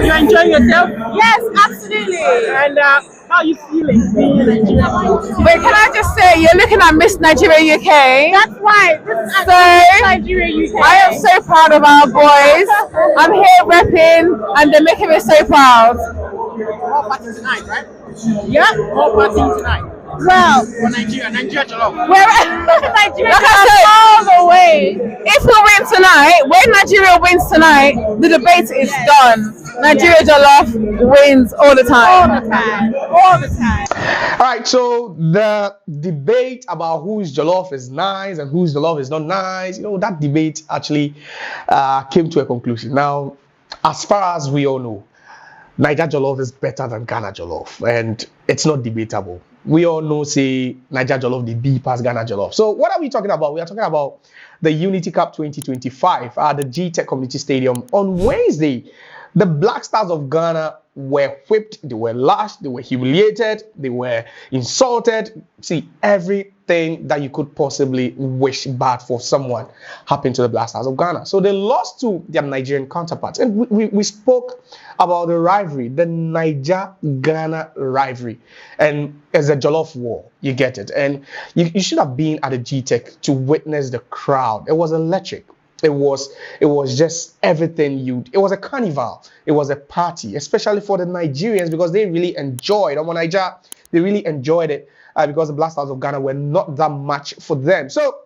You enjoying yourself? Yes, absolutely. And how are you feeling being a Nigerian? Wait, can I just say, you're looking at Miss Nigeria UK. That's right. This is So, Nigeria UK. I am so proud of our boys. I'm here repping, and they're making me so proud. All party tonight, right? Yeah. All party tonight. Well, For Nigeria jollof. Nigeria all the way. If we win tonight, when Nigeria wins tonight, the debate is done. Nigeria jollof wins all the time. All the time. All right, so the debate about whose jollof is nice and whose jollof is not nice, that debate actually came to a conclusion. Now, as far as we all know, Niger jollof is better than Ghana jollof, and it's not debatable. We all know, say, Niger jollof, the B past Ghana jollof. So what are we talking about? We are talking about the Unity Cup 2025 at the G-Tech Community Stadium on Wednesday. The Black Stars of Ghana were whipped, they were lashed, they were humiliated, they were insulted. See, everything that you could possibly wish bad for someone happened to the Black Stars of Ghana. So they lost to their Nigerian counterparts. And we spoke about the rivalry, the Niger-Ghana rivalry. And it's a jollof war, you get it. And you should have been at the G-Tech to witness the crowd. It was electric. It was just everything it was a carnival. It was a party, especially for the Nigerians, because they really enjoyed. Niger, they really enjoyed it because the Black Stars of Ghana were not that much for them. So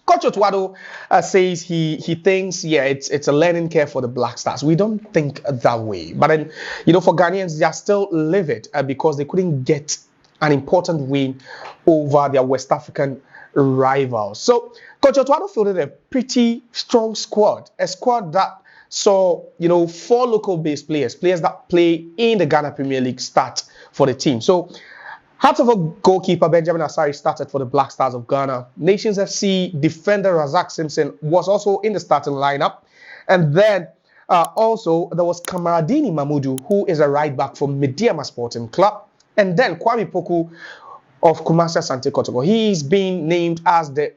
Coach Otwado says he thinks, it's a learning curve for the Black Stars. We don't think that way. But then, for Ghanaians, they are still livid because they couldn't get an important win over their West African rivals. So Coach Otwado fielded a pretty strong squad, a squad that saw, 4 local-based players that play in the Ghana Premier League start for the team. So Heart of a goalkeeper Benjamin Asari started for the Black Stars of Ghana. Nations FC defender Razak Simpson was also in the starting lineup. And then also there was Kamaradini Mahmudu, who is a right back for Mediama Sporting Club. And then Kwame Poku of Kumasi Asante Kotoko. He's been named as the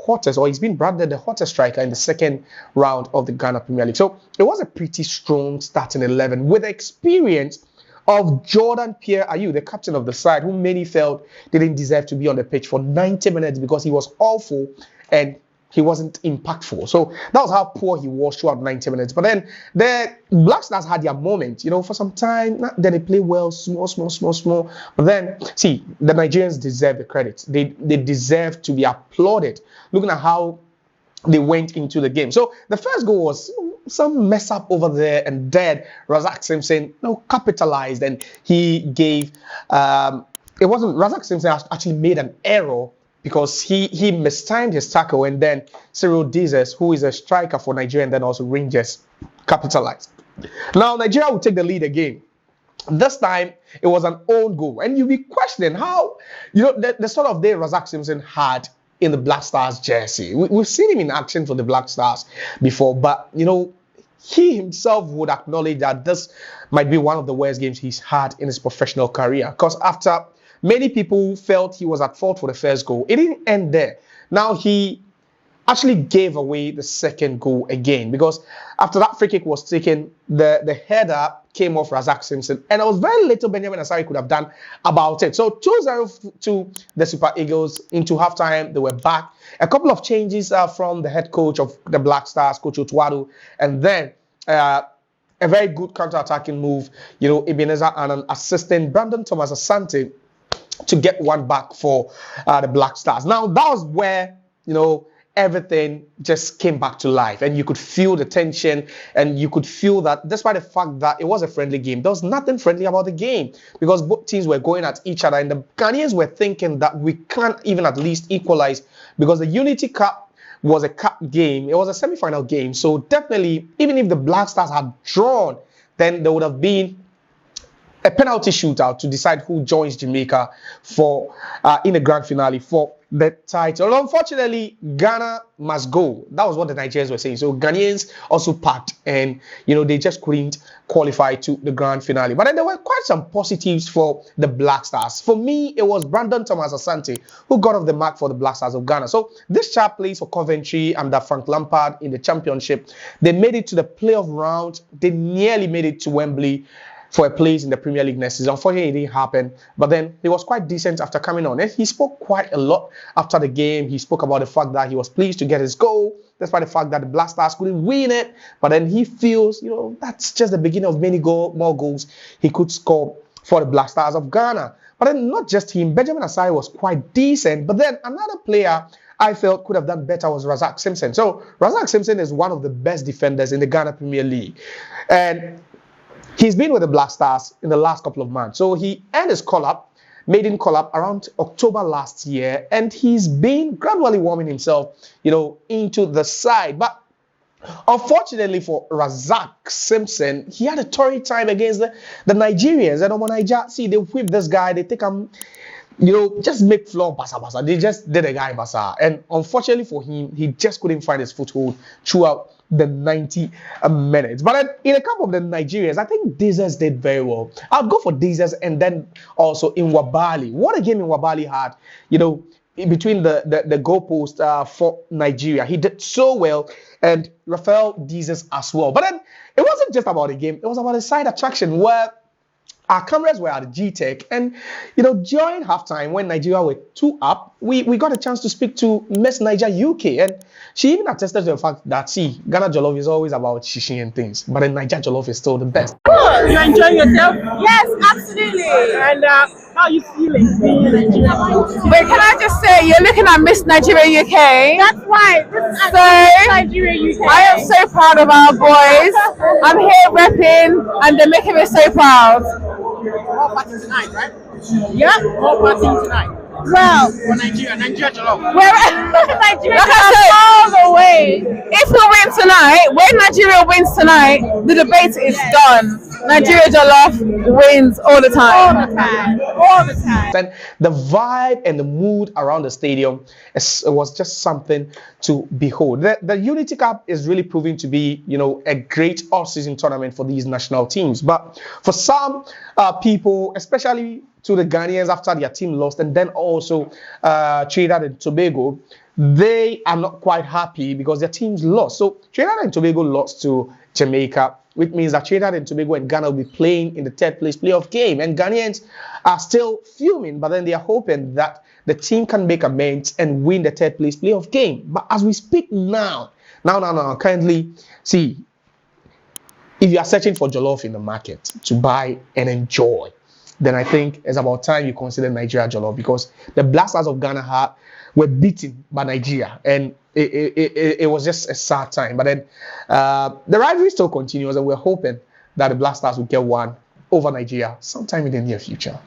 hottest, or he's been branded the hottest striker in the second round of the Ghana Premier League. So it was a pretty strong starting 11 with the experience of Jordan Pierre Ayew, the captain of the side, who many felt didn't deserve to be on the pitch for 90 minutes because he was awful and he wasn't impactful. So that was how poor he was throughout 90 minutes. But then the Black Stars had their moment, for some time. Then they play well, small. But then, see, the Nigerians deserve the credit. They deserve to be applauded, looking at how they went into the game. So the first goal was some mess up over there, and then Razak Simpson capitalized, and he gave it wasn't Razak Simpson actually made an error because he mistimed his tackle, and then Cyril Dizes, who is a striker for Nigeria and then also Rangers, capitalized. Now Nigeria will take the lead again. This time it was an own goal, and you'll be questioning how the sort of day Razak Simpson had in the Black Stars jersey. We've seen him in action for the Black Stars before, but he himself would acknowledge that this might be one of the worst games he's had in his professional career. Because after many people felt he was at fault for the first goal, it didn't end there. Now he actually gave away the second goal again, because after that free kick was taken, the header came off Razak Simpson, and there was very little Benjamin Asari could have done about it. So 2-0 to the Super Eagles. Into halftime, they were back. A couple of changes from the head coach of the Black Stars, Coach Otwado, and then a very good counter-attacking move, Ebenezer Annan assisting Brandon Thomas Asante to get one back for the Black Stars. Now, that was where, everything just came back to life, and you could feel the tension, and you could feel that despite the fact that it was a friendly game, there was nothing friendly about the game, because both teams were going at each other, and the Ghanaians were thinking that we can't even at least equalize, because the Unity Cup was a cup game. It was a semi-final game, so definitely, even if the Black Stars had drawn, then there would have been a penalty shootout to decide who joins Jamaica for in the grand finale for the title. Unfortunately, Ghana must go. That was what the Nigerians were saying. So Ghanaians also packed, and they just couldn't qualify to the grand finale. But then there were quite some positives for the Black Stars. For me, it was Brandon Thomas Asante who got off the mark for the Black Stars of Ghana. So this chap plays for Coventry under Frank Lampard in the Championship. They made it to the playoff round. They nearly made it to Wembley for a place in the Premier League next season. Unfortunately, it didn't happen. But then he was quite decent after coming on. And he spoke quite a lot after the game. He spoke about the fact that he was pleased to get his goal, despite the fact that the Black Stars couldn't win it. But then he feels, that's just the beginning of many more goals he could score for the Black Stars of Ghana. But then not just him, Benjamin Asare was quite decent. But then another player I felt could have done better was Razak Simpson. So Razak Simpson is one of the best defenders in the Ghana Premier League. And he's been with the Black Stars in the last couple of months. So he earned his call-up, maiden call-up around October last year, and he's been gradually warming himself, into the side. But unfortunately for Razak Simpson, he had a torrid time against the Nigerians. And on Nigeria, they whip this guy, they take him, just make floor basa. They just did a guy basa. And unfortunately for him, he just couldn't find his foothold throughout the 90 minutes. But in a couple of the Nigerians, I think Dizes did very well. I'll go for Dizes and then also in Wabali. What a game in Wabali had, between the goalpost for Nigeria. He did so well, and Rafael Dizes as well. But then it wasn't just about the game. It was about a side attraction where our cameras were at G-Tech, and during halftime when Nigeria were 2 up, we got a chance to speak to Miss Niger UK, and she even attested to the fact that Ghana Jollof is always about shishi and things, but then Niger Jollof is still the best. Oh, you enjoying yourself? Yes, absolutely. And how are you feeling being in Nigeria? Wait, can I just say, you're looking at Miss Nigeria UK? That's right. This is So, Nigeria UK. I am so proud of our boys. I'm here repping, and they're making me so proud. All party tonight, right? Yeah. All party tonight. Well, For Nigeria Jollof. Nigeria all the way. If we win tonight, when Nigeria wins tonight, the debate is done. Nigeria Jollof wins all the time. All the time. And the vibe and the mood around the stadium was just something to behold. The Unity Cup is really proving to be, a great all-season tournament for these national teams. But for some people, especially to the Ghanaians after their team lost, and then also Trinidad and Tobago, they are not quite happy because their teams lost. So Trinidad and Tobago lost to Jamaica, which means that Trinidad and Tobago and Ghana will be playing in the third place playoff game. And Ghanaians are still fuming, but then they are hoping that the team can make amends and win the third place playoff game. But as we speak now, kindly see, if you are searching for jollof in the market to buy and enjoy, then I think it's about time you consider Nigeria Jollof, because the Black Stars of Ghana were beaten by Nigeria, and it was just a sad time. But then the rivalry still continues, and we're hoping that the Black Stars will get one over Nigeria sometime in the near future.